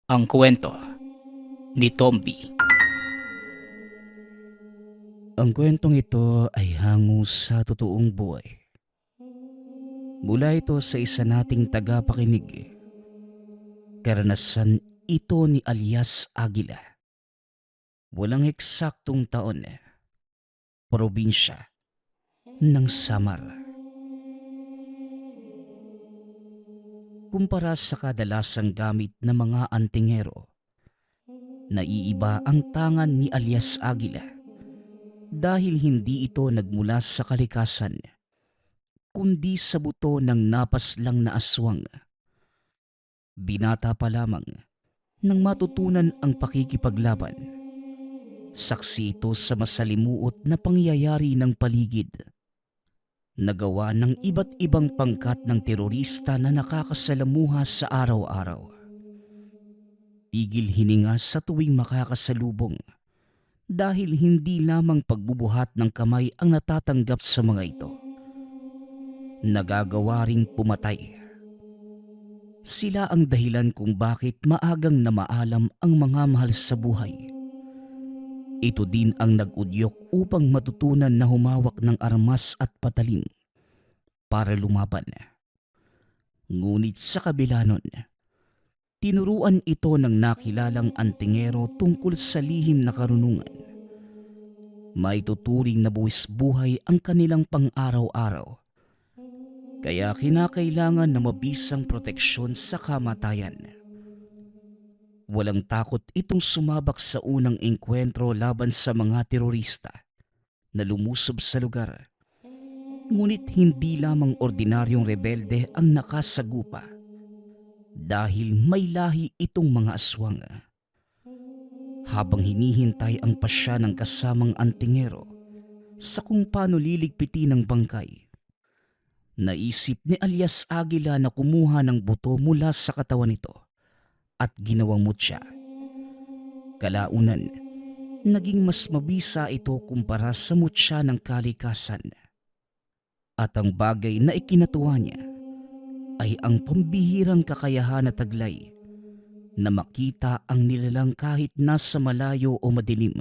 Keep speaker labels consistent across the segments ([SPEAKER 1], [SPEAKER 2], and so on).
[SPEAKER 1] Ang kwento ni Tomby.
[SPEAKER 2] Ang kwentong ito ay hango sa totoong buhay. Mula ito sa isa nating tagapakinig. Karanasan ito ni alias Aguila. Walang eksaktong taon, probinsya ng Samar. Kumpara sa kadalasang gamit ng mga antingero, naiiba ang tangan ni alias Aguila dahil hindi ito nagmula sa kalikasan, kundi sa buto ng napaslang na aswang. Binata pa lamang nang matutunan ang pakikipaglaban. Saksi ito sa masalimuot na pangyayari ng paligid. Nagawa ng iba't ibang pangkat ng terorista na nakakasalamuha sa araw-araw. Tigil hininga sa tuwing makakasalubong dahil hindi lamang pagbubuhat ng kamay ang natatanggap sa mga ito. Nagagawa ring pumatay. Sila ang dahilan kung bakit maagang namaalam ang mga mahal sa buhay. Ito din ang nag-udyok upang matutunan na humawak ng armas at patalim para lumaban. Ngunit sa kabila nun, tinuruan ito ng nakilalang antingero tungkol sa lihim na karunungan. May tuturing na buwis buhay ang kanilang pang-araw-araw. Kaya kinakailangan na mabisang proteksyon sa kamatayan. Walang takot itong sumabak sa unang engkwentro laban sa mga terorista na lumusob sa lugar. Ngunit hindi lamang ordinaryong rebelde ang nakasagupa dahil may lahi itong mga aswang. Habang hinihintay ang pasya ng kasamang antingero sa kung paano liligpitin ang bangkay, naisip ni alias Aguila na kumuha ng buto mula sa katawan nito at ginawang mutya. Kalaunan, naging mas mabisa ito kumpara sa mutya ng kalikasan. At ang bagay na ikinatuwa niya ay ang pambihirang kakayahan na taglay na makita ang nilalang kahit nasa malayo o madilim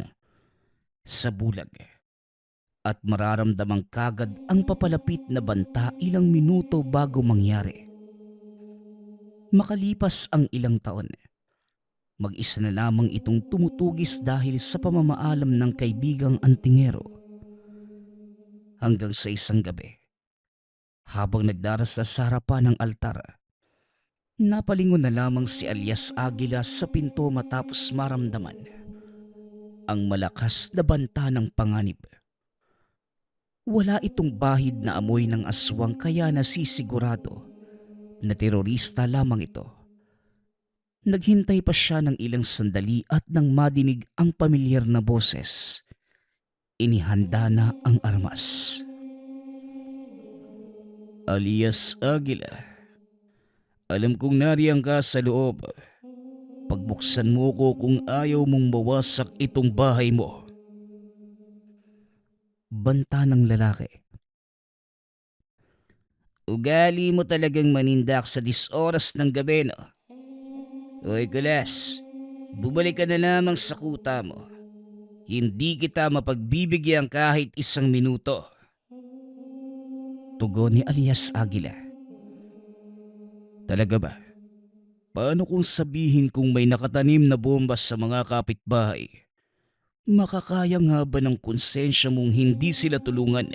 [SPEAKER 2] sa bulag. At mararamdamang kagad ang papalapit na banta ilang minuto bago mangyari. Makalipas ang ilang taon, mag-isa na lamang itong tumutugis dahil sa pamamaalam ng kaibigang antingero. Hanggang sa isang gabi, habang nagdarasal sa harapan ng altar, napalingon na lamang si alias Aguila sa pinto matapos maramdaman ang malakas na banta ng panganib. Wala itong bahid na amoy ng aswang kaya nasisigurado na terorista lamang ito. Naghintay pa siya ng ilang sandali at nang madinig ang pamilyar na boses, inihanda na ang armas. Alias Aguila, alam kong nariyan ka sa loob. Pagbuksan mo ko kung ayaw mong mawasak itong bahay mo. Banta ng lalaki. Ugali mo talagang manindak sa 10 oras ng gabi, no? Hoy Kulas, bumalik ka na lamang sa kuta mo. Hindi kita mapagbibigyan kahit 1 minuto. Tugon ni alias Aguila. Talaga ba? Paano kung sabihin kung may nakatanim na bomba sa mga kapitbahay? Makakaya nga ba ng konsensya mong hindi sila tulungan?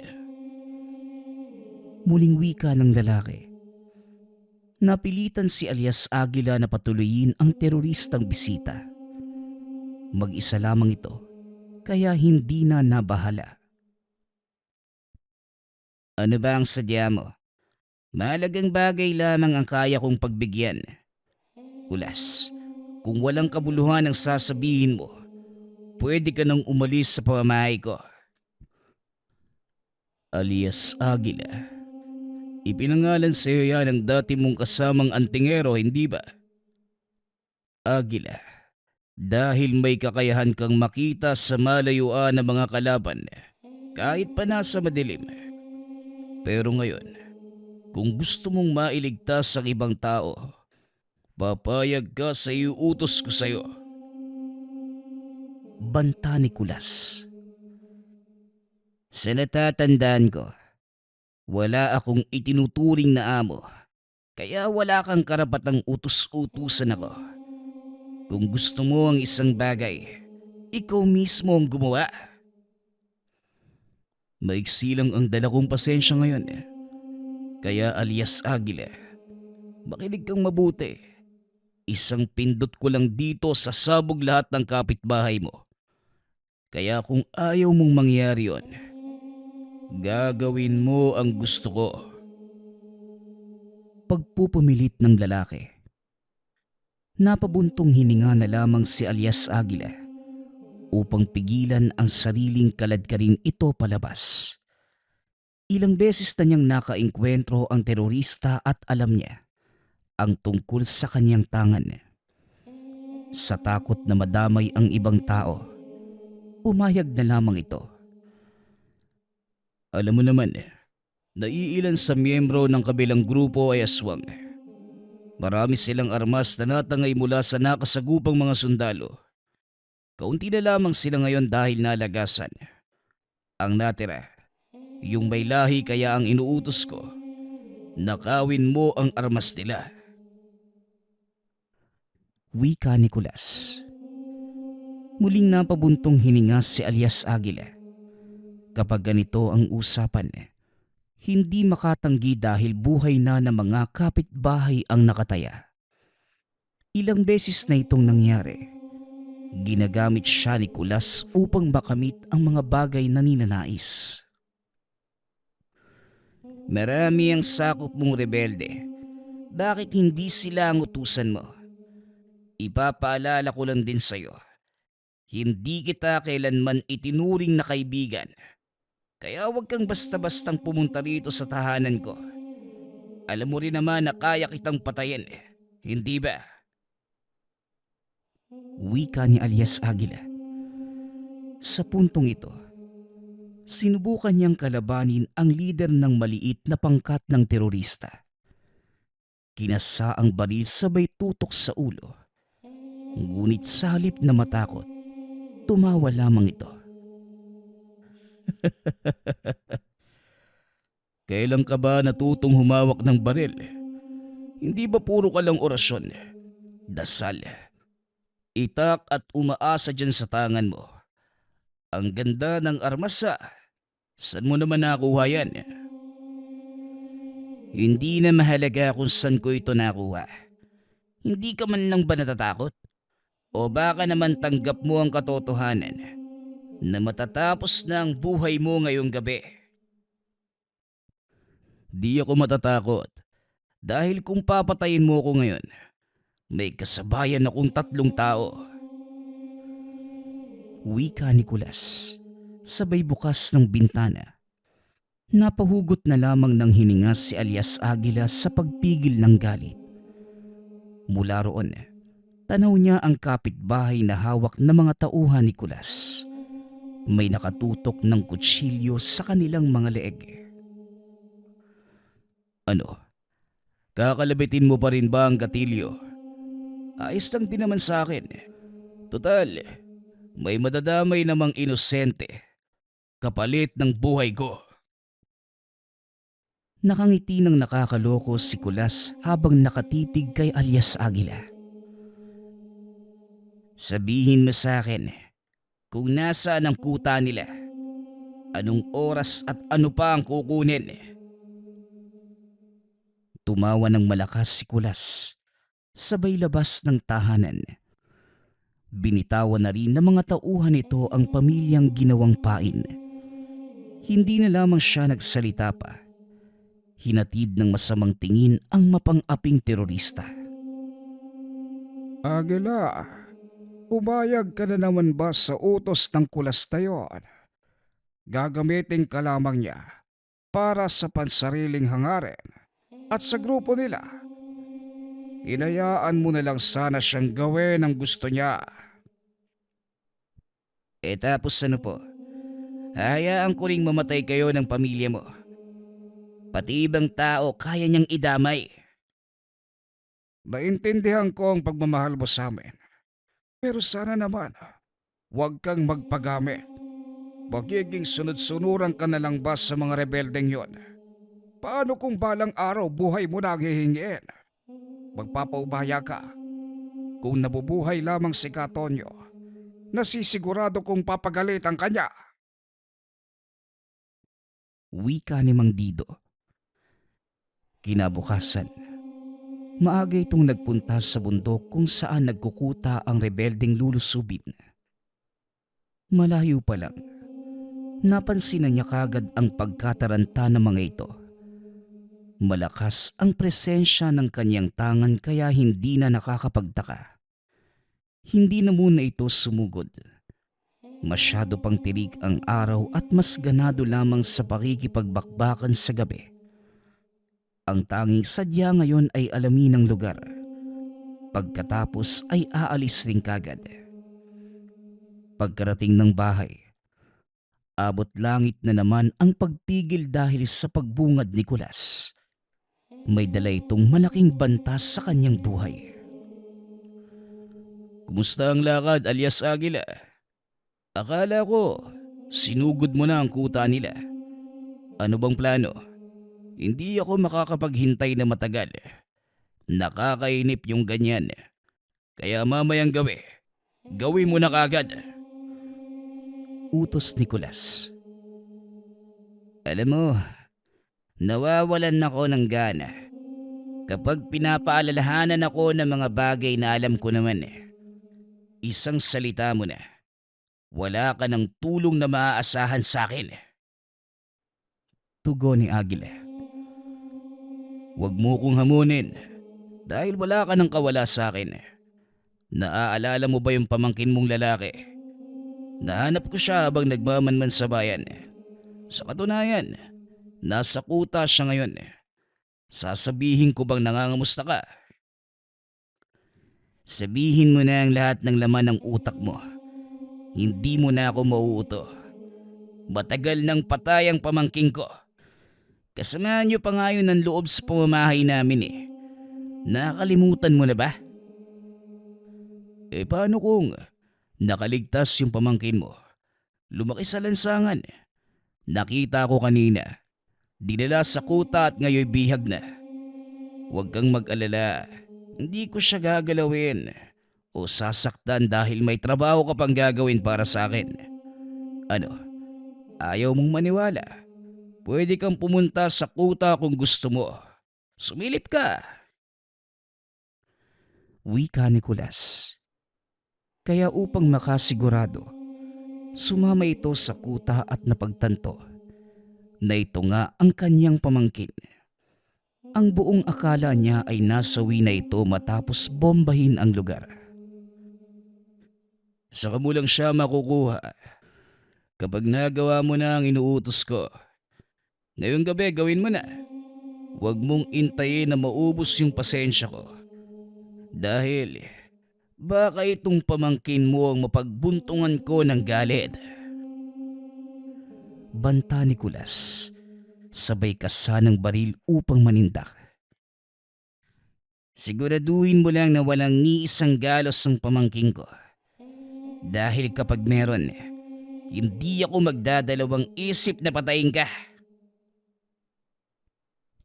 [SPEAKER 2] Muling wika ng lalaki. Napilitan si alias Aguila na patuloyin ang teroristang bisita. Mag-isa lamang ito, kaya hindi na nabahala. Ano ba ang sadya mo? Mahalagang bagay lamang ang kaya kong pagbigyan. Kulas, kung walang kabuluhan ang sasabihin mo, pwede ka nang umalis sa pamamahay ko. Alias Aguila, ipinangalan sa iyo yan ng dati mong kasamang antingero, hindi ba? Aguila, dahil may kakayahan kang makita sa malayuan ng mga kalaban, kahit pa nasa madilim. Pero ngayon, kung gusto mong mailigtas ang ibang tao, Papayag ka sa iuutos ko sa'yo. Banta ni Kulas. Sa natatandaan ko, wala akong itinuturing na amo, kaya wala kang karapatang utus-utusan ako. Kung gusto mo ang isang bagay, ikaw mismo ang gumawa. Maiksi lang ang dala kong pasensya ngayon. Kaya alias Agila, makinig kang mabuti. Isang pindot ko lang dito sa sabog lahat ng kapitbahay mo. Kaya kung ayaw mong mangyari yon, gagawin mo ang gusto ko. Pagpupumilit ng lalaki. Napabuntong hininga na lamang si alias Agila upang pigilan ang sariling kaladkaring ito palabas. Ilang beses na niyang nakaengkwentro ang terorista at alam niya ang tungkol sa kanyang tangan. Sa takot na madamay ang ibang tao, pumayag na lamang ito. Alam mo naman, naiilan sa miyembro ng kabilang grupo ay aswang. Marami silang armas na natangay mula sa nakasagupang mga sundalo. Kaunti na lamang sila ngayon dahil nalagasan. Ang natira, yung may lahi kaya ang inuutos ko, nakawin mo ang armas nila. Wika ni Kulas. Muling napabuntong hininga si alias Agila. Kapag ganito ang usapan, hindi makatanggi dahil buhay na ng mga kapitbahay ang nakataya. Ilang beses na itong nangyari. Ginagamit siya ni Kulas upang makamit ang mga bagay na ninanais. Marami ang sakop mong rebelde. Bakit hindi sila ang utusan mo? Ipapaalala ko lang din sa'yo. Hindi kita kailanman itinuring na kaibigan. Kaya huwag kang basta-bastang pumunta rito sa tahanan ko. Alam mo rin naman na kaya kitang patayin, hindi ba? Wika ni alias Agila. Sa puntong ito, sinubukan niyang kalabanin ang lider ng maliit na pangkat ng terorista. Kinasa ang baril sabay tutok sa ulo. Ngunit sa halip na matakot, tumawa lamang ito. Kailan ka ba natutong humawak ng baril? Hindi ba puro ka lang orasyon, dasal, itak at umaasa dyan sa tangan mo? Ang ganda ng armasa. Saan mo naman nakuha yan? Hindi na mahalaga kung saan ko ito nakuha. Hindi ka man lang ba natatakot? O baka naman tanggap mo ang katotohanan na matatapos na ang buhay mo ngayong gabi? Di ako matatakot dahil kung papatayin mo ako ngayon, may kasabayan akong 3 tao. Wika ni Kulas, sabay bukas ng bintana. Napahugot na lamang ng hininga si alias Agila sa pagpigil ng galit. Mula roon, tanaw niya ang kapitbahay na hawak na mga tauhan ni Kulas. May nakatutok ng kutsilyo sa kanilang mga leeg. Ano? Kakalabitin mo pa rin ba ang gatilyo? Ayos lang din naman sa akin. Total, may madadamay namang inosente kapalit ng buhay ko. Nakangiti ng nakakaloko si Kulas habang nakatitig kay alias Agila. Sabihin mo sa akin kung nasaan ang kuta nila, anong oras at ano pa ang kukunin. Tumawa ng malakas si Kulas, sabay labas ng tahanan. Binitawan na rin ng mga tauhan nito ang pamilyang ginawang pain. Hindi na lamang siya nagsalita pa. Hinatid ng masamang tingin ang mapang-aping terorista.
[SPEAKER 3] Agila, pumayag ka na naman ba sa utos ng Kulas na yon? Gagamitin ka lamang niya para sa pansariling hangarin at sa grupo nila. Hinayaan mo na lang sana siyang gawin ang gusto niya.
[SPEAKER 2] Tapos ano po? Hayaan ko ring mamatay kayo ng pamilya mo. Pati ibang tao kaya niyang idamay.
[SPEAKER 3] Naintindihan ko ang pagmamahal mo sa amin. Pero sana naman, huwag kang magpagamit. Magiging sunod-sunuran ka na lang ba sa mga rebeldeng yon? Paano kung balang araw buhay mo na ang hihingin? Magpapaubaya ka. Kung nabubuhay lamang si Katonyo, nasisigurado kong papagalitan kanya.
[SPEAKER 2] Wika ni Mang Dido. Kinabukasan, maaga itong nagpunta sa bundok kung saan nagkukuta ang rebeldeng lulusubin. Malayo pa lang, napansin na niya kagad ang pagkataranta ng mga ito. Malakas ang presensya ng kanyang tangan kaya hindi na nakakapagtaka. Hindi na muna ito sumugod. Masyado pang tirik ang araw at mas ganado lamang sa pakikipagbakbakan sa gabi. Ang tanging sadya ngayon ay alamin ang lugar. Pagkatapos ay aalis rin kagad. Pagkarating ng bahay, abot langit na naman ang pagpigil dahil sa pagbungad ni Kulas. May dala itong malaking banta sa kanyang buhay.
[SPEAKER 1] Kumusta ang lakad alias Agila? Akala ko, sinugod mo na ang kuta nila. Ano bang plano? Hindi ako makakapaghintay na matagal. Nakakainip yung ganyan. Kaya mamayang gabi, gawin mo na kagad.
[SPEAKER 2] Utos ni Kulas.
[SPEAKER 1] Alam mo, nawawalan ako ng gana kapag pinapaalalahanan ako ng mga bagay na alam ko naman. Isang salita mo na, wala ka ng tulong na maaasahan sa akin.
[SPEAKER 2] Tugon ni Agila.
[SPEAKER 1] Huwag mo kong hamunin dahil wala ka ng kawala sa akin. Naaalala mo ba yung pamangkin mong lalaki? Nahanap ko siya habang nagmamanman sa bayan. Sa katunayan, nasa kuta siya ngayon. Sasabihin ko bang nangangamusta ka? Sabihin mo na ang lahat ng laman ng utak mo. Hindi mo na ako mauuto. Matagal nang patay ang pamangkin ko. Kasamahan niyo pa nga yun ng loob sa pamamahay namin. Nakakalimutan mo na ba? Paano kung nakaligtas yung pamangkin mo? Lumaki sa lansangan. Nakita ko kanina. Dinala sa kuta at ngayon bihag na. Huwag kang mag-alala. Hindi ko siya gagalawin o sasaktan dahil may trabaho ka pang gagawin para sa akin. Ano? Ayaw mong maniwala? Pwede kang pumunta sa kuta kung gusto mo. Sumilip ka.
[SPEAKER 2] Wika ni Kulas. Kaya upang makasigurado, sumama ito sa kuta at napagtanto na ito nga ang kanyang pamangkin. Ang buong akala niya ay nasawi na ito matapos bombahin ang lugar.
[SPEAKER 1] Saka mo lang siya makukuha kapag nagawa mo na ang inuutos ko. Ngayong gabi gawin mo na. Huwag mong intayin na maubos yung pasensya ko. Dahil baka itong pamangkin mo ang mapagbuntungan ko ng galit.
[SPEAKER 2] Banta ni Kulas, sabay kasa ng baril upang manindak.
[SPEAKER 1] Siguraduhin mo lang na walang ni isang galos ang pamangkin ko. Dahil kapag meron, hindi ako magdadalawang isip na patayin ka.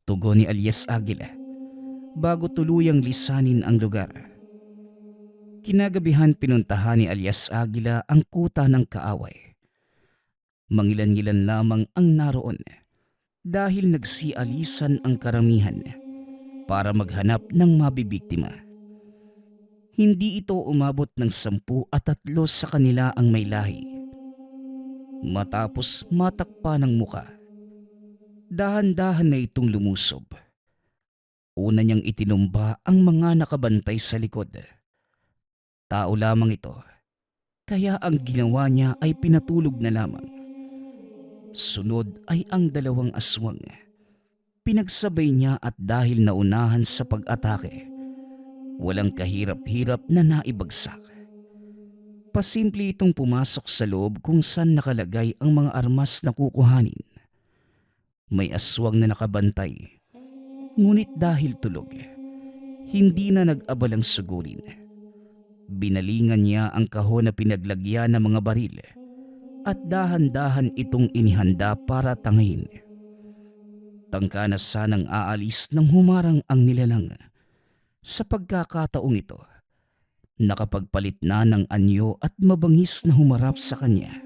[SPEAKER 2] Tugon ni alias Agila bago tuluyang lisanin ang lugar. Kinagabihan pinuntahan ni alias Agila ang kuta ng kaaway. Mangilan-ngilan lamang ang naroon dahil nagsialisan ang karamihan para maghanap ng mabibiktima. Hindi ito umabot ng 10 at 3 sa kanila ang may lahi. Matapos matakpa ng muka, dahan-dahan na itong lumusob. Una niyang itinumba ang mga nakabantay sa likod. Tao lamang ito, kaya ang ginawa niya ay pinatulog na lamang. Sunod ay ang 2 aswang. Pinagsabay niya at dahil naunahan sa pag-atake, walang kahirap-hirap na naibagsak. Pasimple itong pumasok sa loob kung saan nakalagay ang mga armas na kukuhanin. May aswang na nakabantay, ngunit dahil tulog, Hindi na nag-abalang sugurin. Binalingan niya ang kahon na pinaglagyan ng mga baril at dahan-dahan itong inihanda para tangayin. Tangka na sanang aalis nang humarang ang nilalang. Sa pagkakataong ito, nakapagpalit na ng anyo at mabangis na humarap sa kanya.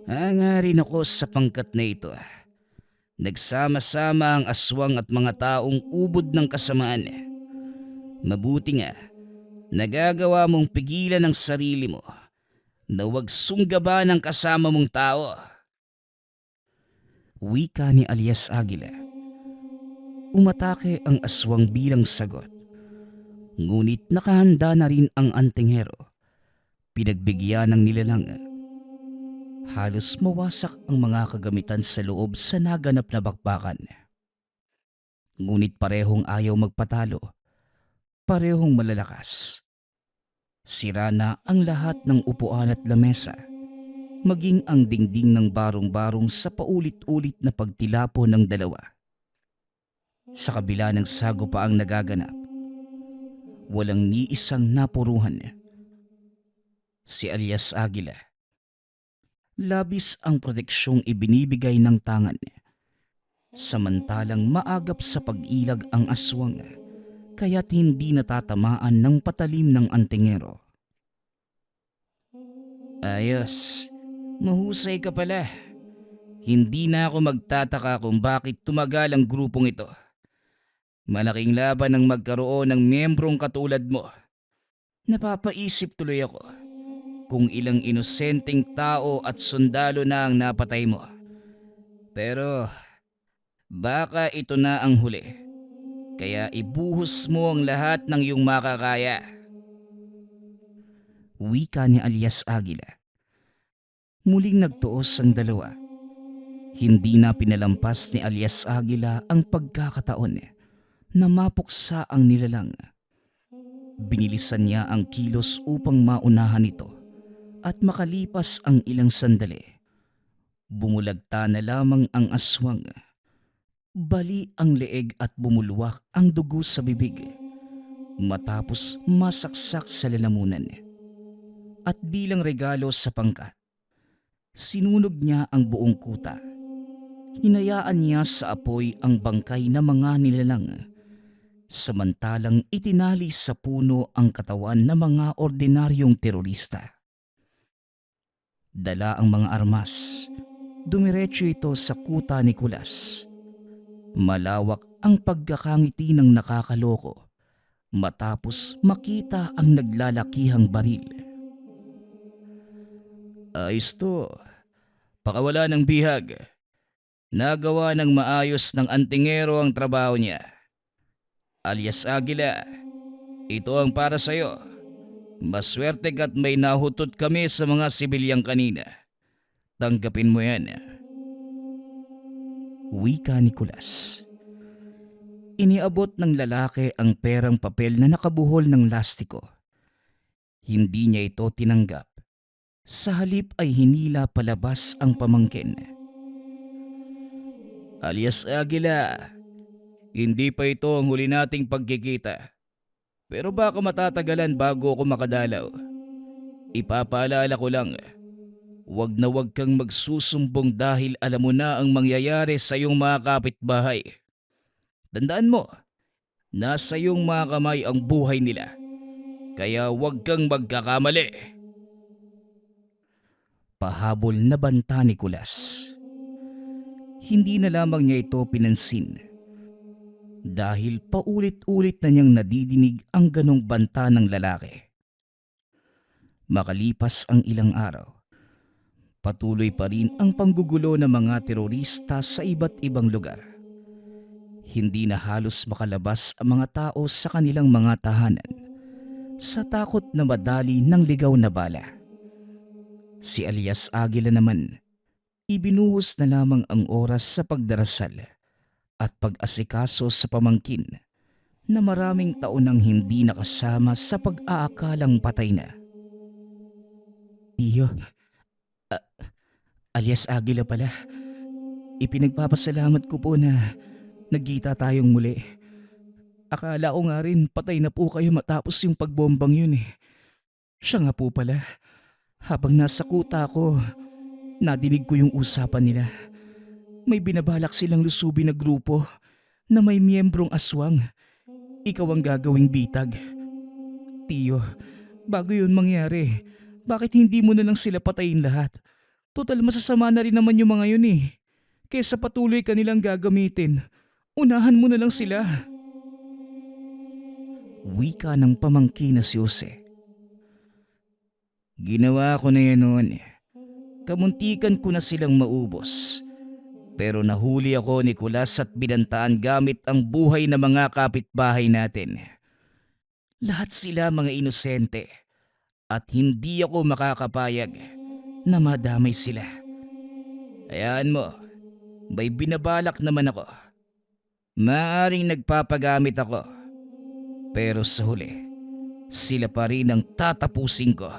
[SPEAKER 2] Hangarin ako sa pangkat na ito. Nagsama-sama ang aswang at mga taong ubod ng kasamaan. Mabuti nga, nagagawa mong pigilan ang sarili mo na huwag sunggaban ng kasama mong tao. Wika ni alias Agila. Umatake ang aswang bilang sagot. Ngunit nakahanda na rin ang antingero. Pinagbigyan ng nilalang. Halos mawasak ang mga kagamitan sa loob sa naganap na bakbakan. Ngunit parehong ayaw magpatalo. Parehong malalakas. Sira na ang lahat ng upuan at lamesa. Maging ang dingding ng barong-barong sa paulit-ulit na pagtilapo ng dalawa. Sa kabila ng sago pa ang nagaganap, walang ni isang napuruhan. Si alias Agila. Labis ang proteksyong ibinibigay ng tangan. Samantalang maagap sa pag-ilag ang aswang, kaya't hindi natatamaan ng patalim ng antingero. Ayos, mahusay ka pala. Hindi na ako magtataka kung bakit tumagal ang grupong ito. Malaking laban ang magkaroon ng miyembrong katulad mo. Napapaisip tuloy ako kung ilang inosenteng tao at sundalo na ang napatay mo. Pero baka ito na ang huli. Kaya ibuhos mo ang lahat ng iyong makakaya. Wika ni alias Agila. Muling nagtuos ang dalawa. Hindi na pinalampas ni alias Agila ang pagkakataon na mapuksa ang nilalang. Binilisan niya ang kilos upang maunahan ito at makalipas ang ilang sandali, bumulagta na lamang ang aswang. Bali ang leeg at bumulwak ang dugo sa bibig matapos masaksak sa lalamunan. At bilang regalo sa pangkat, sinunog niya ang buong kuta. Hinayaan niya sa apoy ang bangkay na mga nilalang. Samantalang itinali sa puno ang katawan ng mga ordinaryong terorista. Dala ang mga armas. Dumiretso ito sa kuta ni Kulas. Malawak ang pagkakangiti ng nakakaloko matapos makita ang naglalakihang baril. Ayos to. Pakawala ng bihag. Nagawa ng maayos ng antingero ang trabaho niya. Alias Agila, ito ang para sa'yo. Maswerte ka't may nahutot kami sa mga sibilyang kanina. Tanggapin mo yan. Wika ni Kulas. Iniabot ng lalaki ang perang papel na nakabuhol ng lastiko. Hindi niya ito tinanggap. Sa halip ay hinila palabas ang pamangkin. Alias Agila, hindi pa ito ang huli nating pagkikita. Pero baka matatagalan bago ako makadalaw. Ipapaalala ko lang, wag na wag kang magsusumbong dahil alam mo na ang mangyayari sa iyong mga kapitbahay. Tandaan mo, nasa iyong mga kamay ang buhay nila. Kaya wag kang magkakamali. Pahabol na banta ni Kulas. Hindi na lamang niya ito pinansin. Dahil paulit-ulit na niyang nadidinig ang ganong banta ng lalaki. Makalipas ang ilang araw, patuloy pa rin ang panggugulo ng mga terorista sa iba't ibang lugar. Hindi na halos makalabas ang mga tao sa kanilang mga tahanan sa takot na madali ng ligaw na bala. Si alias Agila naman, ibinuhos na lamang ang oras sa pagdarasal at pag-asikaso sa pamangkin na maraming taon nang hindi nakasama sa pag-aakalang patay na. Iyo, alias Agila pala. Ipinagpapasalamat ko po na nagkita tayong muli. Akala ko nga rin patay na po kayo matapos yung pagbombang yun eh. Siya nga po pala. Habang nasa kuta ko, nadinig ko yung usapan nila. May binabalak silang lusubin na grupo na may miyembrong aswang. Ikaw ang gagawing bitag. Tiyo, bago yun mangyari, bakit hindi mo na lang sila patayin lahat? Total masasama na rin naman yung mga yun eh. Kesa patuloy ka nilang gagamitin, unahan mo na lang sila. Wika ng pamangkin na si Jose.
[SPEAKER 1] Ginawa ko na yan noon. Kamuntikan ko na silang maubos. Pero nahuli ako ni Kulas at binantaan gamit ang buhay ng mga kapitbahay natin. Lahat sila mga inosente at hindi ako makakapayag na madamay sila. Hayaan mo, may binabalak naman ako. Maaring nagpapagamit ako. Pero sa huli, sila pa rin ang tatapusin ko.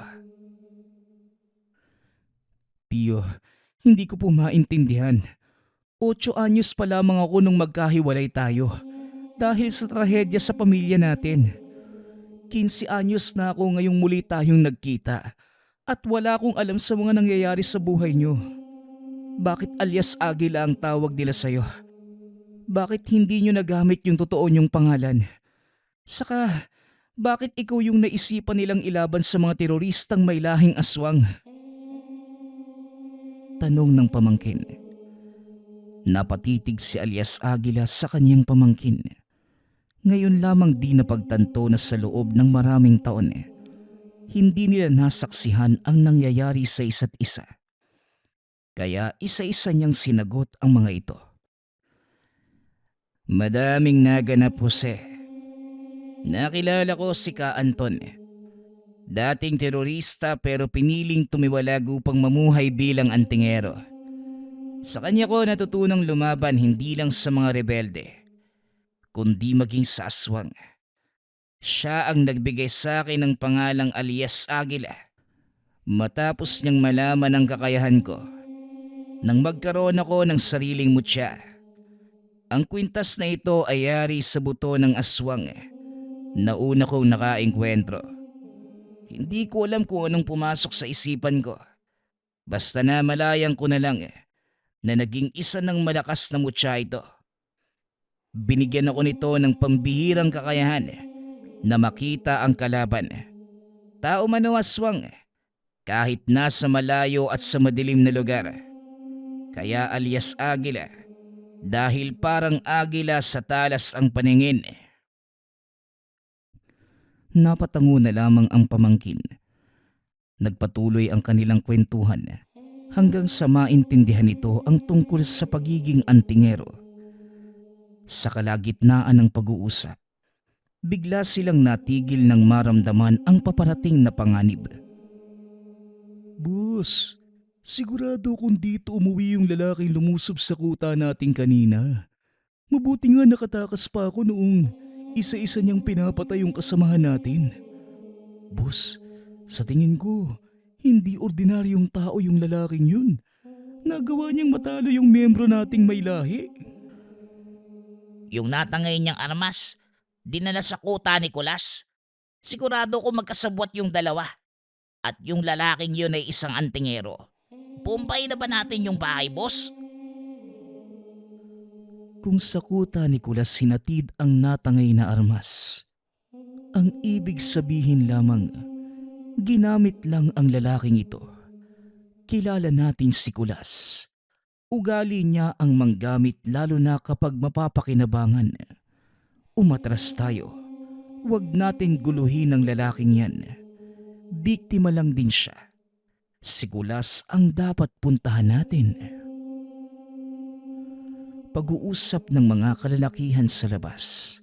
[SPEAKER 2] Tiyo, hindi ko po maintindihan. 8 anyos pa lamang ako nung magkahiwalay tayo dahil sa trahedya sa pamilya natin. 15 anyos na ako ngayong muli tayong nagkita at wala akong alam sa mga nangyayari sa buhay nyo. Bakit alias Agila ang tawag nila sa'yo? Bakit hindi nyo nagamit yung totoo nyong pangalan? Saka, bakit ikaw yung naisipan nilang ilaban sa mga teroristang may lahing aswang? Tanong ng pamangkin. Napatitig si alias Agila sa kanyang pamangkin. Ngayon lamang di napagtanto na sa loob ng maraming taon hindi nila nasaksihan ang nangyayari sa isa't isa. Kaya isa-isa niyang sinagot ang mga ito.
[SPEAKER 1] Madaming naganap, Jose. Nakilala ko si Ka Anton. Dating terorista pero piniling tumiwalag upang mamuhay bilang antingero. Sa kanya ko natutunang lumaban hindi lang sa mga rebelde, kundi maging sa aswang. Siya ang nagbigay sa akin ng pangalang alias Agila. Matapos niyang malaman ang kakayahan ko, nang magkaroon ako ng sariling mutya. Ang kwintas na ito ay yari sa buto ng aswang na una kong nakaengkwentro. Hindi ko alam kung anong pumasok sa isipan ko. Basta na malayang ko na lang na naging isa ng malakas na mutya ito. Binigyan ako nito ng pambihirang kakayahan na makita ang kalaban. Tao man o aswang, kahit nasa malayo at sa madilim na lugar. Kaya alias Agila, dahil parang agila sa talas ang paningin.
[SPEAKER 2] Napatango na lamang ang pamangkin. Nagpatuloy ang kanilang kwentuhan hanggang sa maintindihan nito ang tungkol sa pagiging antingero. Sa kalagitnaan ng pag-uusap, bigla silang natigil nang maramdaman ang paparating na panganib. Boss, sigurado kung dito umuwi yung lalaking lumusob sa kuta natin kanina. Mabuti nga nakatakas pa ako noong isa-isa niyang pinapatay yung kasamahan natin. Boss, sa tingin ko, hindi ordinaryong tao yung lalaking yun. Nagawa niyang matalo yung miyembro nating may lahi.
[SPEAKER 4] Yung natangay niyang armas, dinala sa kuta ni Kulas. Sigurado ko magkasabwat yung dalawa. At yung lalaking yun ay isang antingero. Pumpay na ba natin yung bahay, boss?
[SPEAKER 2] Kung sa kuta ni Kulas sinatid ang natangay na armas, ang ibig sabihin lamang, ginamit lang ang lalaking ito. Kilala natin si Kulas. Ugali niya ang manggamit lalo na kapag mapapakinabangan. Umatras tayo. Huwag natin guluhin ang lalaking yan. Biktima lang din siya. Si Kulas ang dapat puntahan natin. Pag-uusap ng mga kalalakihan sa labas.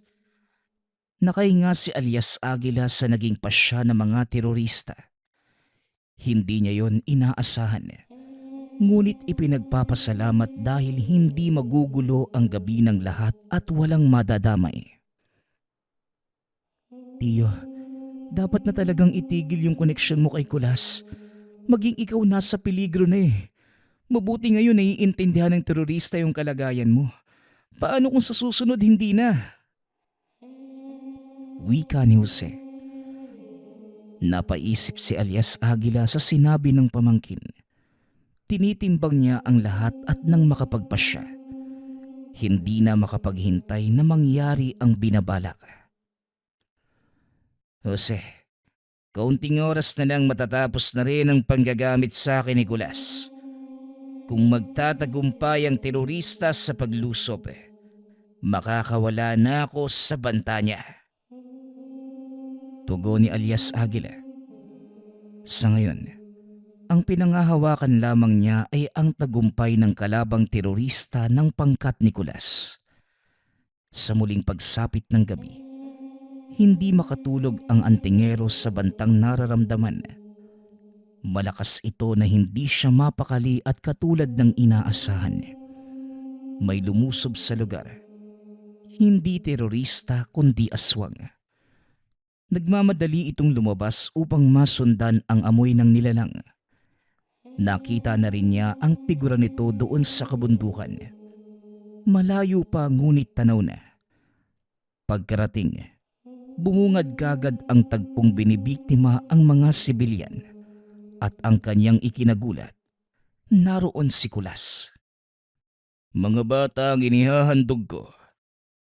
[SPEAKER 2] Nakahinga si alias Agila sa naging pasya ng mga terorista. Hindi niya yon inaasahan. Ngunit ipinagpapasalamat dahil hindi magugulo ang gabi ng lahat at walang madadamay. Tiyo, dapat na talagang itigil yung koneksyon mo kay Kulas. Maging ikaw nasa peligro na eh. Mabuti ngayon naiintindihan ng terorista yung kalagayan mo. Paano kung sa susunod hindi na? Wika ni Jose. Napaisip si alias Aguila sa sinabi ng pamangkin. Tinitimbang niya ang lahat at nang makapagpasya, hindi na makapaghintay na mangyari ang binabalak.
[SPEAKER 1] Jose, kaunting oras na lang matatapos na rin ang panggagamit sa akin ni Kulas. Kung magtatagumpay ang terorista sa paglusob, makakawala na ako sa banta niya.
[SPEAKER 2] Tugon ni alias Aguila. Sa ngayon, ang pinangahawakan lamang niya ay ang tagumpay ng kalabang terorista ng pangkat Nicolas. Sa muling pagsapit ng gabi, hindi makatulog ang antingero sa bantang nararamdaman. Malakas ito na hindi siya mapakali at katulad ng inaasahan. May lumusob sa lugar. Hindi terorista kundi aswang. Nagmamadali itong lumabas upang masundan ang amoy ng nilalang. Nakita na rin niya ang figura nito doon sa kabundukan. Malayo pa ngunit tanaw na. Pagkarating, bumungad kagad ang tagpong binibiktima ang mga sibilyan at ang kanyang ikinagulat. Naroon si Kulas.
[SPEAKER 1] Mga bata ang inihahandog ko.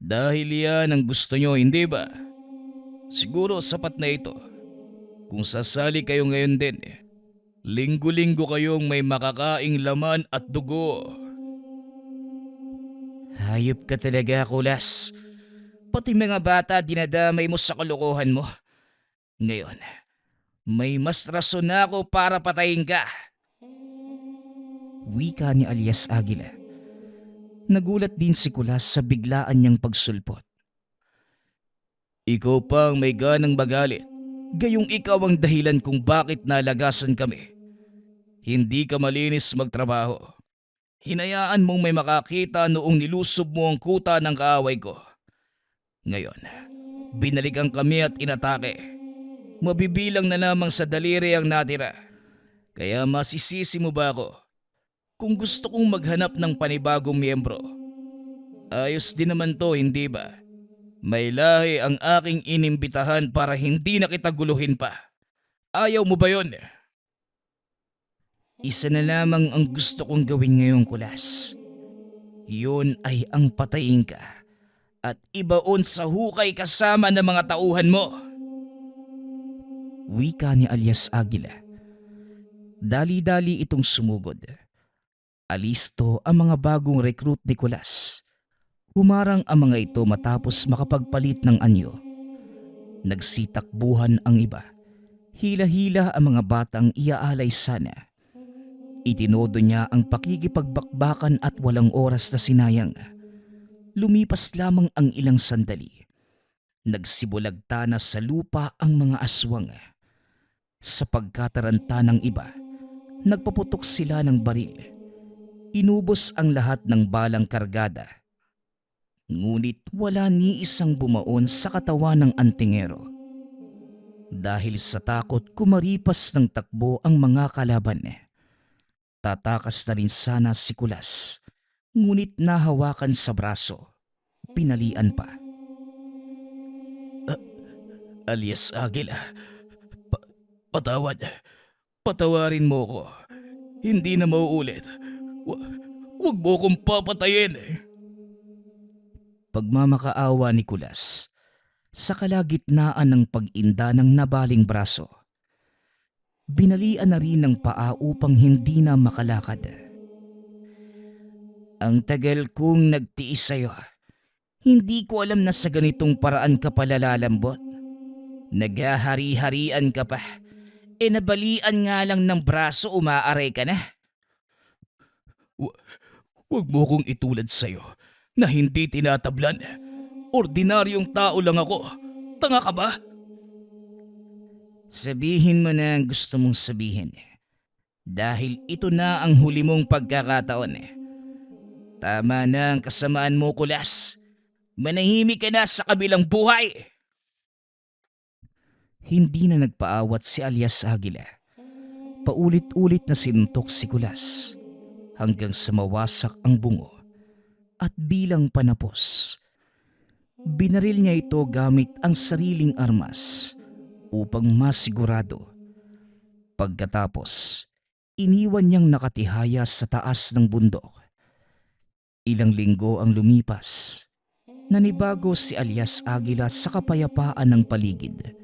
[SPEAKER 1] Dahil yan ang gusto nyo, hindi ba? Siguro sapat na ito. Kung sasali kayo ngayon din, linggo-linggo kayong may makakaing laman at dugo.
[SPEAKER 4] Hayop ka talaga, Kulas. Pati mga bata dinadamay mo sa kalokohan mo. Ngayon, may mas rason na ako para patayin ka.
[SPEAKER 2] Wika ni alias Aguila. Nagulat din si Kulas sa biglaan niyang pagsulpot.
[SPEAKER 1] Ikaw pang may ganang magalit. Gayong ikaw ang dahilan kung bakit nalagasan kami. Hindi ka malinis magtrabaho. Hinayaan mong may makakita noong nilusob mo ang kuta ng kaaway ko. Ngayon, binalikan kami at inatake. Mabibilang na lamang sa daliri ang natira. Kaya masisisi mo ba ako kung gusto kong maghanap ng panibagong miyembro? Ayos din naman to, hindi ba? May lahi ang aking inimbitahan para hindi na kita guluhin pa. Ayaw mo ba yon?
[SPEAKER 2] Isa na lamang ang gusto kong gawin ngayong Kulas. Yun ay ang patayin ka
[SPEAKER 1] at ibaon sa hukay kasama ng mga tauhan mo.
[SPEAKER 2] Wika ni alias Aguila. Dali-dali itong sumugod. Alisto ang mga bagong recruit ni Kulas. Humarang ang mga ito matapos makapagpalit ng anyo. Nagsitakbuhan ang iba. Hila-hila ang mga batang iaalay sana. Itinodo niya ang pakikipagbakbakan at walang oras na sinayang. Lumipas lamang ang ilang sandali. Nagsibulagta na sa lupa ang mga aswang. Sa pagkataranta ng iba, nagpaputok sila ng baril. Inubos ang lahat ng balang kargada. Ngunit wala ni isang bumaon sa katawan ng antingero. Dahil sa takot kumaripas ng takbo ang mga kalaban. Tatakas na rin sana si Kulas, ngunit nahawakan sa braso. Pinalian pa.
[SPEAKER 1] Alias Aguila, patawad. Patawarin mo ko. Hindi na mauulit. Huwag mo kong papatayin.
[SPEAKER 2] Pagmamakaawa ni Kulas, sa kalagitnaan ng pag-inda ng nabaling braso, binalian na rin ng paa upang hindi na makalakad.
[SPEAKER 1] Ang tagal kong nagtiis sa'yo. Hindi ko alam na sa ganitong paraan ka pala lalambot. Naghahari-harian ka pa. Nabalian nga lang ng braso, umaaray ka na. Huwag mo kong itulad sa'yo na hindi tinatablan. Ordinaryong tao lang ako. Tanga ka ba? Sabihin mo na ang gusto mong sabihin. Dahil ito na ang huli mong pagkakataon. Tama na ang kasamaan mo, Kulas. Manahimik ka na sa kabilang buhay.
[SPEAKER 2] Hindi na nagpaawat si alias Aguila. Paulit-ulit na sinuntok si Kulas hanggang sa mawasak ang bungo at bilang panapos. Binaril niya ito gamit ang sariling armas upang masigurado. Pagkatapos, iniwan niyang nakatihaya sa taas ng bundok. Ilang linggo ang lumipas. Nanibago si Alias Aguila sa kapayapaan ng paligid.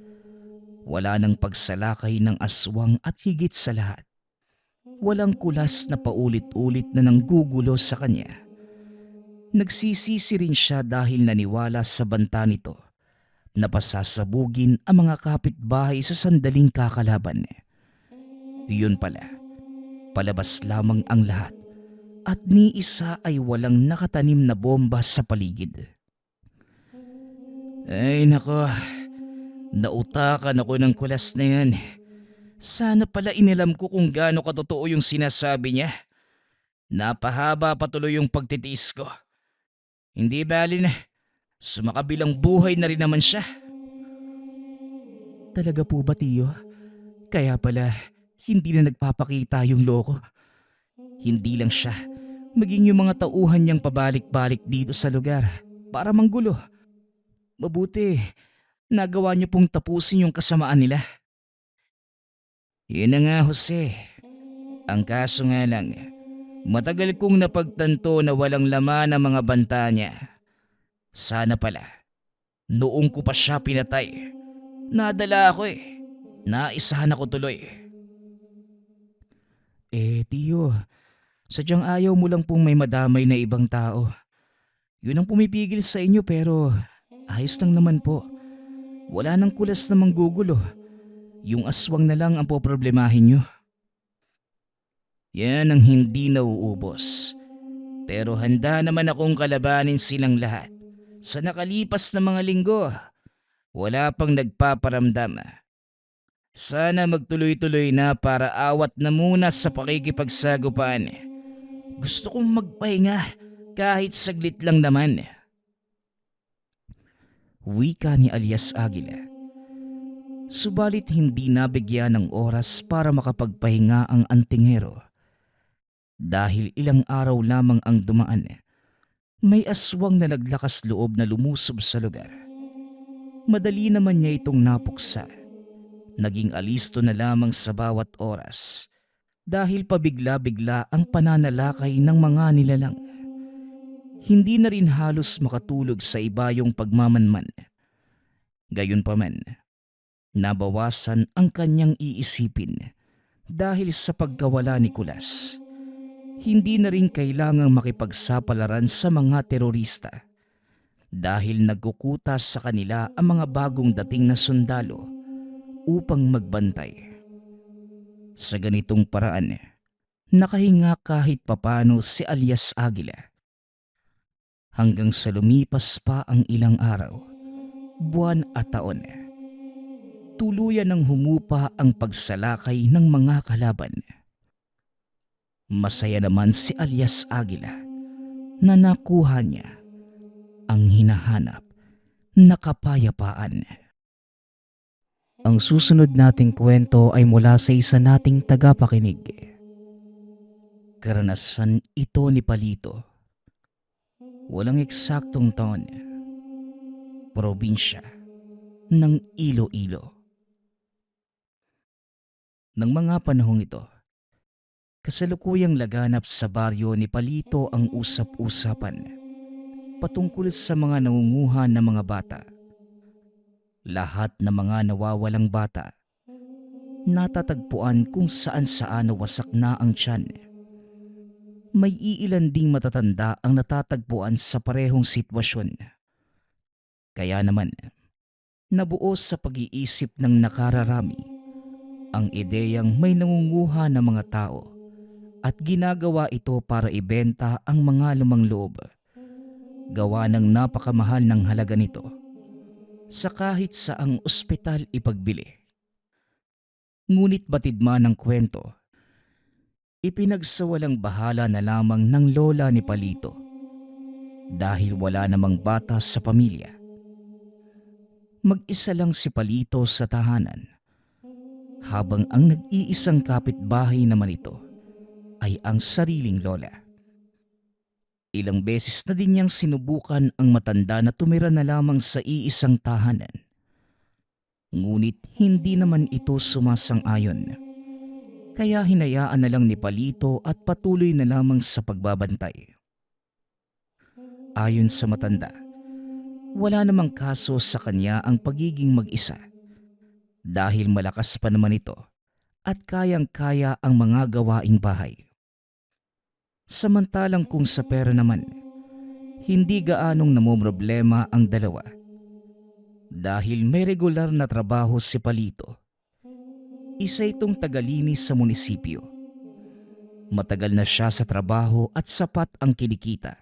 [SPEAKER 2] Wala nang pagsalakay ng aswang at higit sa lahat, walang kulas na paulit-ulit na nanggugulo sa kanya. Nagsisisi rin siya dahil naniwala sa banta nito na pasasabugin ang mga kapitbahay sa sandaling kakalaban. Yun pala, palabas lamang ang lahat at ni isa ay walang nakatanim na bomba sa paligid.
[SPEAKER 1] Ay nako, nautakan ako ng kulas na yan. Sana pala inilam ko kung gaano katotoo yung sinasabi niya. Napahaba patuloy yung pagtitiis ko. Hindi bali na, sumakabilang buhay na rin naman siya.
[SPEAKER 2] Talaga po ba, Tiyo? Kaya pala hindi na nagpapakita yung loko. Hindi lang siya, maging yung mga tauhan niyang pabalik-balik dito sa lugar para manggulo. Mabuti, nagawa niyo pong tapusin yung kasamaan nila.
[SPEAKER 1] Yun na nga, Jose. Ang kaso nga lang, matagal kong napagtanto na walang laman ang mga banta niya. Sana pala, noong ko pa siya pinatay, nadala ako eh. Naisahan ako tuloy.
[SPEAKER 2] Tiyo, sadyang ayaw mo lang pong may madamay na ibang tao. Yun ang pumipigil sa inyo pero ayos lang naman po. Wala nang kulas na manggugulo. Yung aswang na lang ang poproblemahin nyo.
[SPEAKER 1] Yan ang hindi nauubos. Pero handa naman akong kalabanin silang lahat. Sa nakalipas na mga linggo, wala pang nagpaparamdam. Sana magtuloy-tuloy na para awat na muna sa pakikipagsagupaan. Gusto kong magpahinga kahit saglit lang naman.
[SPEAKER 2] Wika ni Alias Aguila. Subalit hindi nabigyan ng oras para makapagpahinga ang antingero. Dahil ilang araw lamang ang dumaan, may aswang na naglakas loob na lumusob sa lugar. Madali naman niya itong napuksa. Naging alisto na lamang sa bawat oras dahil pabigla-bigla ang pananalakay ng mga nilalang. Hindi na rin halos makatulog sa ibayong pagmamanman. Gayunpaman, nabawasan ang kanyang iisipin dahil sa pagkawala ni Kulas. Hindi na rin kailangang makipagsapalaran sa mga terorista dahil nagkukutas sa kanila ang mga bagong dating na sundalo upang magbantay. Sa ganitong paraan, nakahinga kahit papano si Alias Aguila. Hanggang sa lumipas pa ang ilang araw, buwan at taon. Tuluyan ng humupa ang pagsalakay ng mga kalaban. Masaya naman si Alias Aguila na nakuha niya ang hinahanap na kapayapaan. Ang susunod nating kwento ay mula sa isa nating tagapakinig. Karanasan ito ni Palito. Walang eksaktong taon. Probinsya ng Iloilo. Nang mga panahong ito, kasalukuyang laganap sa baryo ni Palito ang usap-usapan patungkol sa mga nangunguha ng mga bata. Lahat ng mga nawawalang bata, natatagpuan kung saan-saan wasak na ang tiyan. May iilan ding matatanda ang natatagpuan sa parehong sitwasyon. Kaya naman, nabuo sa pag-iisip ng nakararami ang ideyang may nangunguha ng mga tao at ginagawa ito para ibenta ang mga lumang loob. Gawa ng napakamahal ng halaga nito sa kahit saang ospital ipagbili. Ngunit batid man ang kwento, ipinagsawalang bahala na lamang ng lola ni Palito dahil wala namang bata sa pamilya. Mag-isa lang si Palito sa tahanan habang ang nag-iisang kapitbahay naman ito ay ang sariling lola. Ilang beses na din niyang sinubukan ang matanda na tumira na lamang sa iisang tahanan. Ngunit hindi naman ito sumasang-ayon. Kaya hinayaan na lang ni Palito at patuloy na lamang sa pagbabantay. Ayon sa matanda, wala namang kaso sa kanya ang pagiging mag-isa dahil malakas pa naman ito at kayang-kaya ang mga gawaing bahay. Samantalang kung sa pera naman, hindi gaanong namomroblema ang dalawa dahil may regular na trabaho si Palito. Isa itong tagalinis sa munisipyo. Matagal na siya sa trabaho at sapat ang kinikita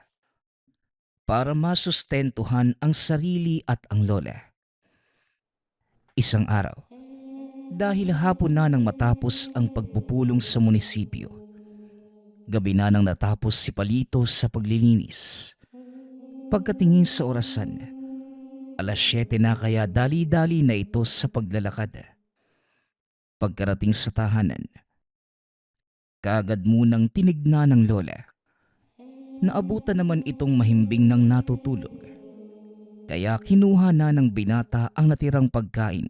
[SPEAKER 2] para masustentuhan ang sarili at ang lola. Isang araw, dahil hapon na nang matapos ang pagpupulong sa munisipyo, gabi na nang natapos si Palito sa paglilinis. Pagkatingin sa orasan, 7:00 na kaya dali-dali na ito sa paglalakad. Pagkarating sa tahanan, kaagad munang tinignan ng lola. Naabutan naman itong mahimbing ng natutulog. Kaya kinuha na ng binata ang natirang pagkain.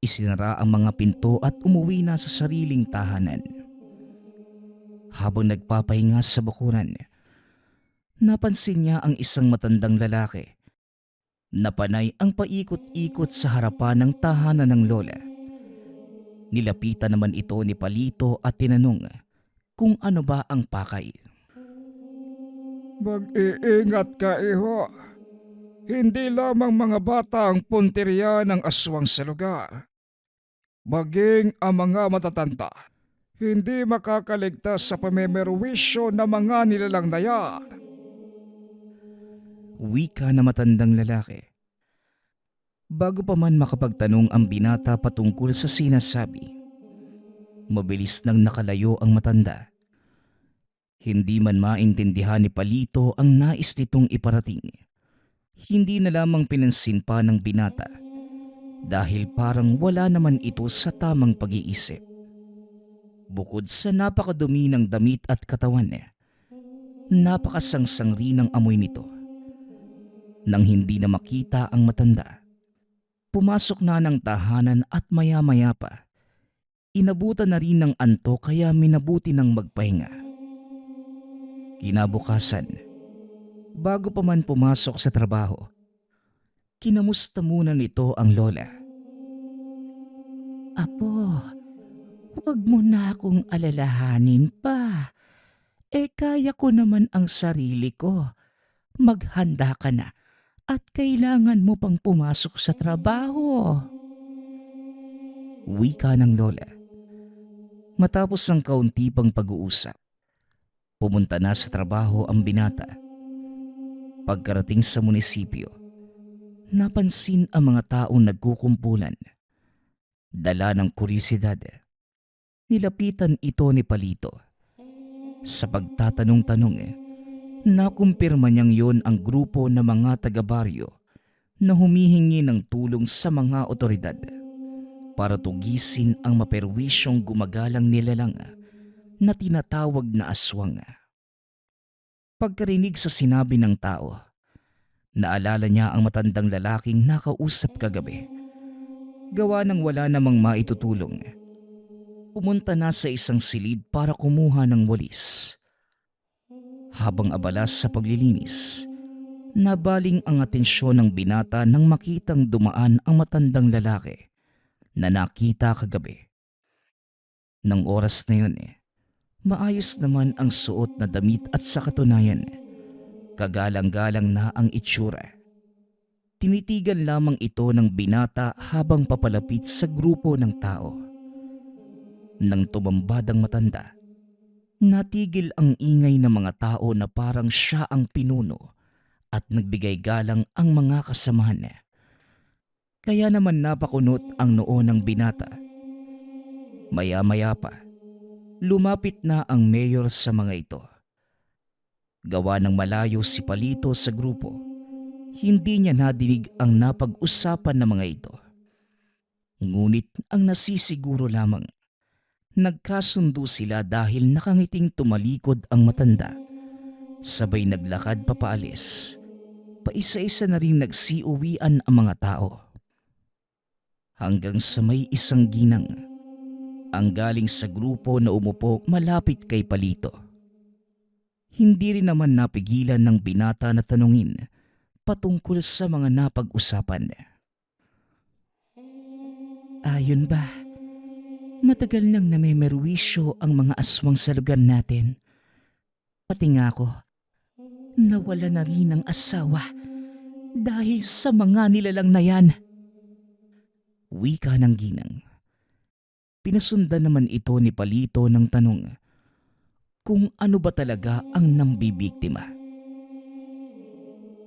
[SPEAKER 2] Isinara ang mga pinto at umuwi na sa sariling tahanan. Habang nagpapahinga sa bakuran, napansin niya ang isang matandang lalaki na panay ang paikot-ikot sa harapan ng tahanan ng lola. Nilapitan naman ito ni Palito at tinanong kung ano ba ang pakay.
[SPEAKER 3] Mag-iingat ka, iho. Hindi lamang mga bata ang punteriya ng aswang sa lugar. Maging ang mga matatanda, hindi makakaligtas sa pamemerwisyo ng mga nilalang na yan.
[SPEAKER 2] Wika na matandang lalaki. Bago pa man makapagtanong ang binata patungkol sa sinasabi, mabilis nang nakalayo ang matanda. Hindi man maintindihan ni Palito ang nais nitong iparating. Hindi na lamang pinansin pa ng binata dahil parang wala naman ito sa tamang pag-iisip. Bukod sa napakadumi ng damit at katawan, napakasangsang rin ang amoy nito. Nang hindi na makita ang matanda, pumasok na ng tahanan at maya-maya pa, inabutan na rin ng antok kaya minabuti ng magpahinga. Kinabukasan, bago pa man pumasok sa trabaho, kinamusta muna nito ang lola.
[SPEAKER 5] Apo, huwag mo na akong alalahanin pa. Kaya ko naman ang sarili ko. Maghanda ka na at kailangan mo pang pumasok sa trabaho.
[SPEAKER 2] Wika ng lola. Matapos ang kaunti pang pag-uusap, pumunta na sa trabaho ang binata. Pagkarating sa munisipyo, napansin ang mga taong nagkukumpulan. Dala ng kuryosidad, nilapitan ito ni Palito. Sa pagtatanong-tanong, nakumpirma niyang yon ang grupo ng mga taga-baryo na humihingi ng tulong sa mga otoridad para tugisin ang maperwisyong gumagalang nilalang na tinatawag na aswang. Pagkarinig sa sinabi ng tao, naalala niya ang matandang lalaking nakausap kagabi. Gawa ng wala namang maitutulong, pumunta na sa isang silid para kumuha ng walis. Habang abala sa paglilinis, nabaling ang atensyon ng binata nang makitang dumaan ang matandang lalaki na nakita kagabi. Nang oras na yun, maayos naman ang suot na damit at sa katunayan, kagalang-galang na ang itsura. Tinitigan lamang ito ng binata habang papalapit sa grupo ng tao. Nang tumambad ang matanda, natigil ang ingay ng mga tao na parang siya ang pinuno at nagbigay galang ang mga kasamahan. Kaya naman napakunot ang noo ng binata. Maya-maya pa, lumapit na ang mayor sa mga ito. Gawa ng malayo si Palito sa grupo, hindi niya nadinig ang napag-usapan ng mga ito. Ngunit ang nasisiguro lamang, nagkasundo sila dahil nakangiting tumalikod ang matanda Sabay naglakad papaalis. Paisa-isa na rin nagsiuwian ang mga tao. Hanggang sa may isang ginang ang galing sa grupo na umupo malapit kay Palito. Hindi rin naman napigilan ng binata na tanungin patungkol sa mga napag-usapan. Ayon ba? Matagal nang namemerwisyo ang mga aswang sa lugar natin. Pati nga ako, nawala na rin ang asawa dahil sa mga nilalang na yan. Wika ng ginang. Pinasundan naman ito ni Palito ng tanong kung ano ba talaga ang nambibiktima.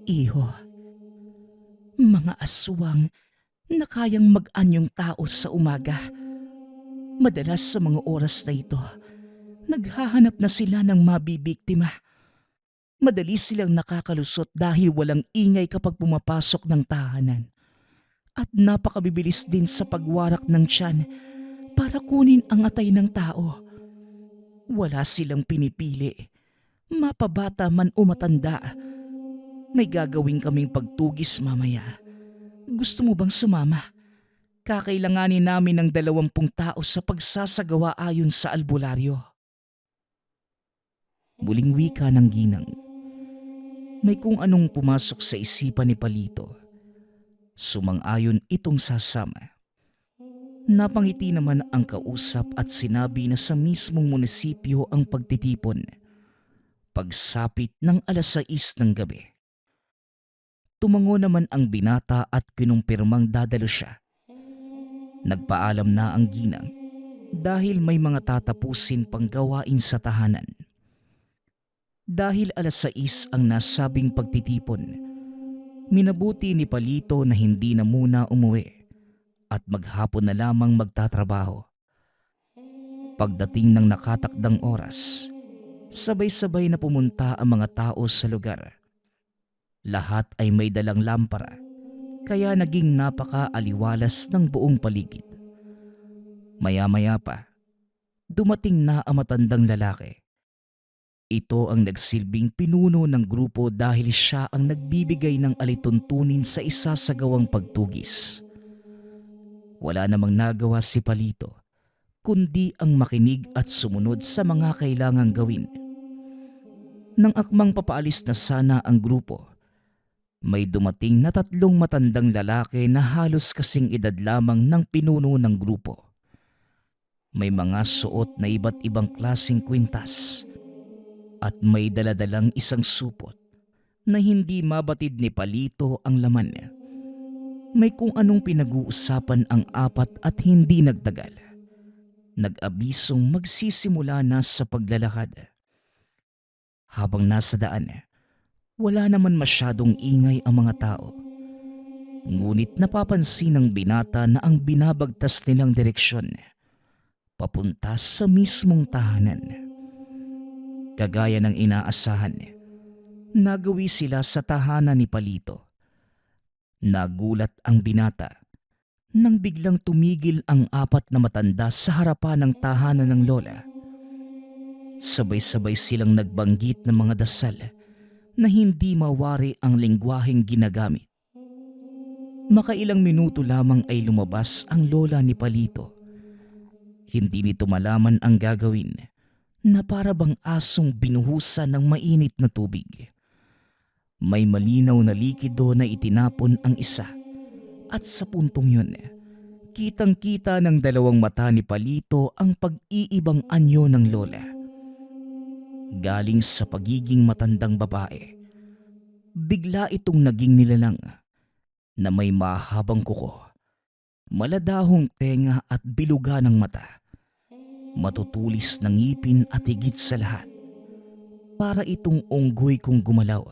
[SPEAKER 2] Iho, mga aswang na kayang mag-anyong tao sa umaga. Madalas sa mga oras na ito, naghahanap na sila ng mabibiktima. Madali silang nakakalusot dahil walang ingay kapag pumapasok ng tahanan. At napakabibilis din sa pagwarak ng tiyan para kunin ang atay ng tao. Wala silang pinipili, mapabata man o matanda. May gagawin kaming pagtugis mamaya. Gusto mo bang sumama? Kakailanganin namin ng 20 tao sa pagsasagawa ayon sa albularyo. Muling wika ng ginang. May kung anong pumasok sa isipan ni Palito. Sumang-ayon itong sasama. Napangiti naman ang kausap at sinabi na sa mismong munisipyo ang pagtitipon. Pagsapit ng 6:00 ng gabi. Tumango naman ang binata at kinumpirmang dadalo siya. Nagpaalam na ang ginang dahil may mga tatapusin pang gawain sa tahanan. Dahil 6:00 ang nasabing pagtitipon, minabuti ni Palito na hindi na muna umuwi at maghapon na lamang magtatrabaho. Pagdating ng nakatakdang oras, sabay-sabay na pumunta ang mga tao sa lugar. Lahat ay may dalang lampara, kaya naging napaka-aliwalas ng buong paligid. Maya-maya pa, dumating na ang matandang lalaki. Ito ang nagsilbing pinuno ng grupo dahil siya ang nagbibigay ng alituntunin sa isasagawang pagtugis. Wala namang nagawa si Palito, kundi ang makinig at sumunod sa mga kailangang gawin. Nang akmang papaalis na sana ang grupo, may dumating na 3 matandang lalaki na halos kasing edad lamang ng pinuno ng grupo. May mga suot na iba't ibang klaseng kwintas at may daladalang isang supot na hindi mabatid ni Palito ang laman. May kung anong pinag-uusapan ang 4 at hindi nagtagal. Nag-abisong magsisimula na sa paglalakad. Habang nasa daan, wala naman masyadong ingay ang mga tao. Ngunit napapansin ng binata na ang binabagtas nilang direksyon papunta sa mismong tahanan. Kagaya ng inaasahan, nagawi sila sa tahanan ni Palito. Nagulat ang binata nang biglang tumigil ang 4 na matanda sa harapan ng tahanan ng lola. Sabay-sabay silang nagbanggit ng mga dasal na hindi mawari ang lengguwaheng ginagamit. Makailang minuto lamang ay lumabas ang lola ni Palito. Hindi nito malaman ang gagawin na para bang asong binuhusan ng mainit na tubig. May malinaw na likido na itinapon ang isa at sa puntong yun, kitang-kita ng 2 mata ni Palito ang pag-iibang anyo ng lola. Galing sa pagiging matandang babae, bigla itong naging nilalang na may mahabang kuko, maladahong tenga at biluga ng mata, matutulis ng ngipin at higit sa lahat, para itong unggoy kong gumalaw.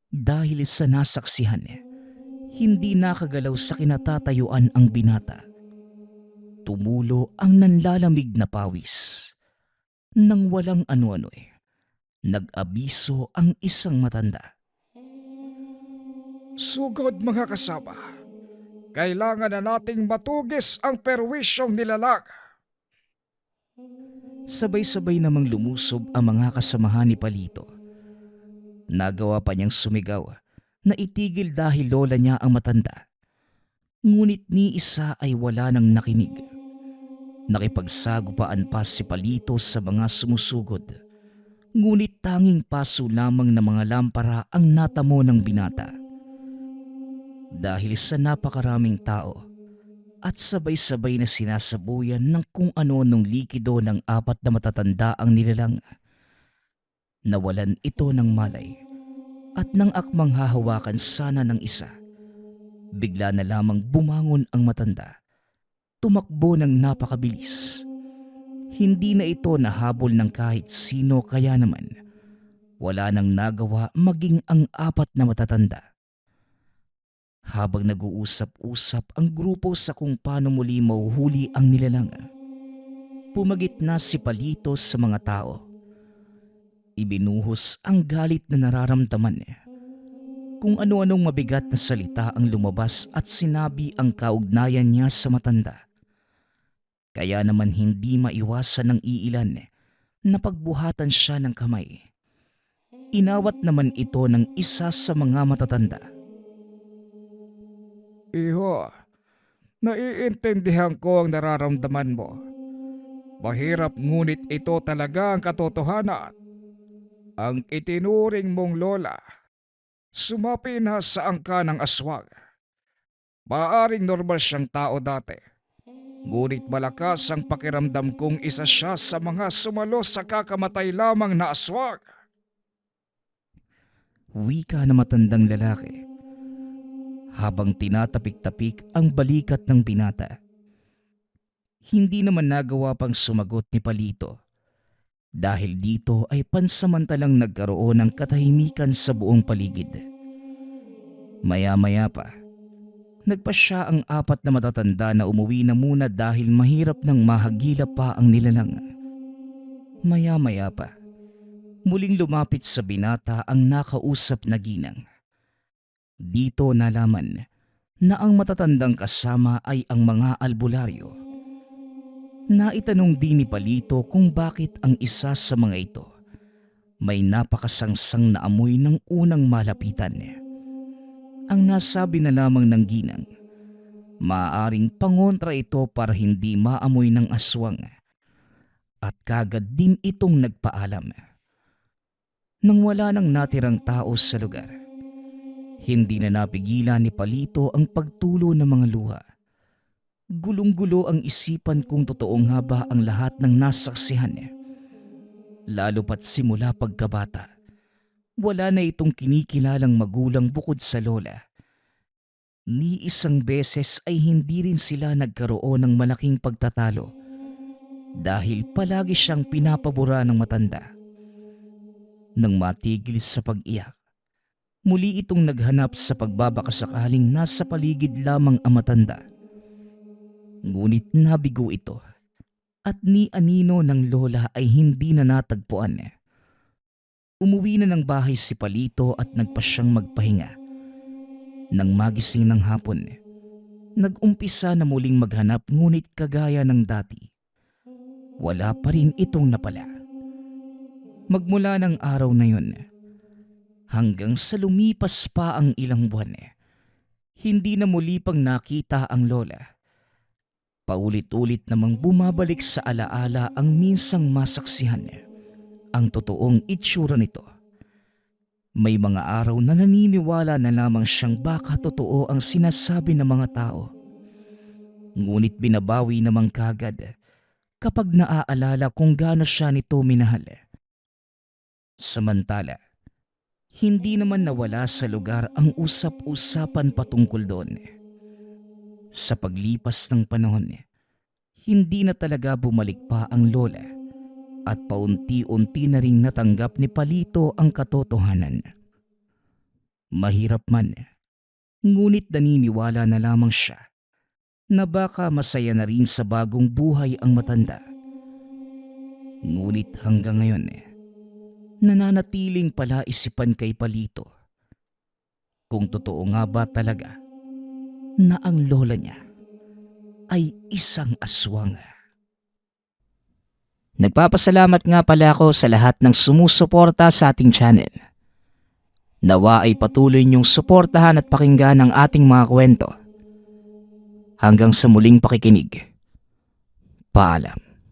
[SPEAKER 2] Dahil sa nasaksihan, hindi nakagalaw sa kinatatayuan ang binata. Tumulo ang nanlalamig na pawis. Nang walang ano-ano nag-abiso ang isang matanda.
[SPEAKER 3] Sugod mga kasama, kailangan na nating matugis ang perwisyong nilalang.
[SPEAKER 2] Sabay-sabay namang lumusob ang mga kasamahan ni Palito Nagawa pa niyang sumigaw na itigil dahil lola niya ang matanda. Ngunit ni isa ay wala nang nakinig. Nakipagsagupaan pa si Palito sa mga sumusugod. Ngunit tanging paso lamang ng mga lampara ang natamo ng binata. Dahil sa napakaraming tao at sabay-sabay na sinasabuyan ng kung ano nung likido ng 4 na matatanda ang nilalang, nawalan ito ng malay at nang akmang hahawakan sana ng isa, bigla na lamang bumangon ang matanda. Tumakbo ng napakabilis. Hindi na ito nahabol ng kahit sino, kaya naman wala nang nagawa maging ang 4 na matatanda. Habang nag-uusap-usap ang grupo sa kung paano muli mahuhuli ang nilalang, pumagit na si Palito sa mga tao. Ibinuhos ang galit na nararamdaman niya. Kung ano-anong mabigat na salita ang lumabas at sinabi ang kaugnayan niya sa matanda. Kaya naman hindi maiwasan ng iilan na pagbuhatan siya ng kamay. Inawat naman ito ng isa sa mga matatanda.
[SPEAKER 3] Iho, naiintindihan ko ang nararamdaman mo. Mahirap ngunit ito talaga ang katotohanan. Ang itinuring mong lola, sumapi na sa angka ng aswang. Maaring normal siyang tao dati. Ngunit malakas ang pakiramdam kong isa siya sa mga sumalo sa kakamatay lamang na aswang.
[SPEAKER 2] Wika na matandang lalaki habang tinatapik-tapik ang balikat ng binata. Hindi naman nagawa pang sumagot ni Palito dahil dito ay pansamantalang nagkaroon ng katahimikan sa buong paligid. Maya-maya pa, nagpa siya ang 4 na matatanda na umuwi na muna dahil mahirap nang mahagila pa ang nilalang. Maya-maya pa, muling lumapit sa binata ang nakausap na ginang. Dito nalaman na ang matatandang kasama ay ang mga albularyo. Naitanong din ni Palito kung bakit ang isa sa mga ito may napakasangsang na amoy ng unang malapitan. Ang nasabi na lamang ng ginang, maaaring pangontra ito para hindi maamoy ng aswang, at kagad din itong nagpaalam. Nang wala nang natirang tao sa lugar, hindi na napigilan ni Palito ang pagtulo ng mga luha. Gulong-gulo ang isipan kung totoo nga ba ang lahat ng nasaksihan niya. Lalo pat simula pagkabata, wala na itong kinikilalang magulang bukod sa lola. Ni isang beses ay hindi rin sila nagkaroon ng malaking pagtatalo dahil palagi siyang pinapabura ng matanda. Nang matigil sa pag-iyak, muli itong naghanap sa pagbabakasakaling nasa paligid lamang ang matanda. Ngunit nabigo ito at ni anino ng lola ay hindi na natagpuan. Umuwi na ng bahay si Palito at nagpa siyang magpahinga. Nang magising ng hapon, nag-umpisa na muling maghanap ngunit kagaya ng dati, wala pa rin itong napala. Magmula ng araw na yun, hanggang sa lumipas pa ang ilang buwan, hindi na muli pang nakita ang lola. Paulit-ulit namang bumabalik sa alaala ang minsang masaksihan ang totoong itsura nito. May mga araw na naniniwala na lamang siyang baka totoo ang sinasabi ng mga tao. Ngunit binabawi namang kagad kapag naaalala kung gaano siya nito minahal. Samantala, hindi naman nawala sa lugar ang usap-usapan patungkol doon. Sa paglipas ng panahon, hindi na talaga bumalik pa ang lola. At paunti-unti na ring natanggap ni Palito ang katotohanan. Mahirap man, ngunit naniniwala na lamang siya na baka masaya na rin sa bagong buhay ang matanda. Ngunit hanggang ngayon, nananatiling palaisipan kay Palito kung totoo nga ba talaga na ang lola niya ay isang aswang.
[SPEAKER 5] Nagpapasalamat nga pala ako sa lahat ng sumusuporta sa ating channel.
[SPEAKER 2] Nawa ay patuloy niyong suportahan at pakinggan ang ating mga kwento. Hanggang sa muling pakikinig. Paalam.